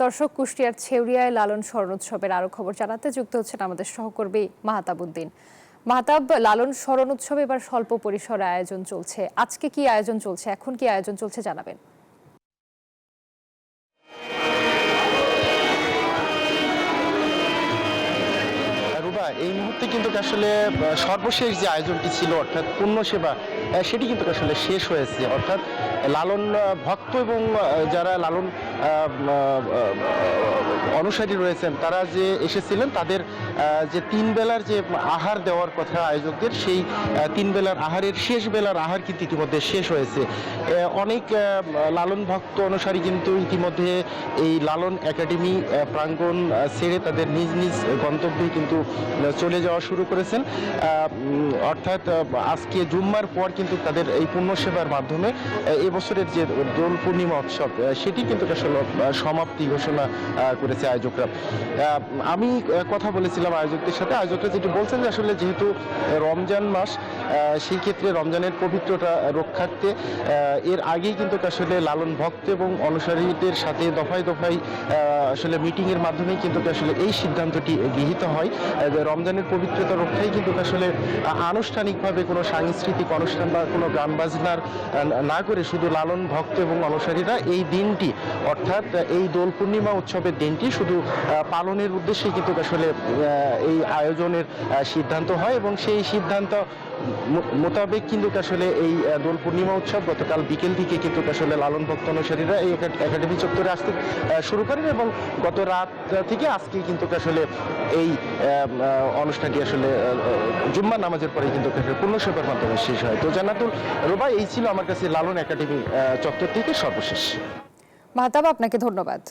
দর্শক, কুষ্টিয়ার ছেউরিয়ায় লালন স্মরণোৎসবের আরো খবর জানাতে যুক্ত হচ্ছেন আমাদের সহকর্মী মাহতাব উদ্দিন। মাহতাব, লালন স্মরণ উৎসবে এবার স্বল্প পরিসরে আয়োজন চলছে। আজকে কি আয়োজন চলছে, এখন কি আয়োজন চলছে জানাবেন। এই মুহূর্তে কিন্তু আসলে সর্বশেষ যে আয়োজনটি ছিল অর্থাৎ পূর্ণ সেবা, সেটি কিন্তু আসলে শেষ হয়েছে। অর্থাৎ লালন ভক্ত এবং যারা লালন অনুসারী রয়েছেন তারা যে এসেছিলেন, তাদের যে 3 বেলার যে আহার দেওয়ার কথা আয়োজকদের, সেই 3 বেলার আহারের শেষ বেলার আহার কিন্তু ইতিমধ্যে শেষ হয়েছে। অনেক লালন ভক্ত অনুসারী কিন্তু ইতিমধ্যে এই লালন একাডেমি প্রাঙ্গণ ছেড়ে তাদের নিজ নিজ গন্তব্যে কিন্তু চলে যাওয়া শুরু করেছেন। অর্থাৎ আজকে জুম্মার পর কিন্তু তাদের এই পূর্ণ সেবার মাধ্যমে এবছরের যে দোল পূর্ণিমা উৎসব, সেটি কিন্তু আসলে সমাপ্তি ঘোষণা করেছে আয়োজকরা। আমি কথা বলেছিলাম আয়োজকদের সাথে। আয়োজকরা যেটি বলছেন যে আসলে যেহেতু রমজান মাস, সেই ক্ষেত্রে রমজানের পবিত্রতা রক্ষার্থে এর আগেই কিন্তু আসলে লালন ভক্ত এবং অনুসারীদের সাথে দফায় দফায় আসলে মিটিংয়ের মাধ্যমেই কিন্তু আসলে এই সিদ্ধান্তটি গৃহীত হয়। রমজানের পবিত্রতা রক্ষায় কিন্তু আসলে আনুষ্ঠানিকভাবে কোনো সাংস্কৃতিক অনুষ্ঠান বা কোনো গান বাজনার না করে শুধু লালন ভক্ত এবং অনুসারীরা এই দিনটি, অর্থাৎ এই দোল পূর্ণিমা উৎসবের দিনটি শুধু পালনের উদ্দেশ্যে কিন্তু আসলে এই আয়োজনের সিদ্ধান্ত হয় এবং সেই সিদ্ধান্ত মোতাবেক কিন্তু আসলে এই দোল পূর্ণিমা উৎসব গতকাল বিকেল থেকে কিন্তু আসলে লালন ভক্ত অনুসারীরা এই একাডেমি চত্বরে আসতে শুরু করেন এবং গত রাত থেকে আজকে কিন্তু আসলে এই অনুষ্ঠানটি আসলে জুম্মার নামাজের পরে কিন্তু পূর্ণ সেবার মাধ্যমে শেষ হয়। তো জান্নাতুল রুবা, এই ছিল আমার কাছে লালন একাডেমি চত্বর থেকে সর্বশেষ। মাহতাব, আপনাকে ধন্যবাদ।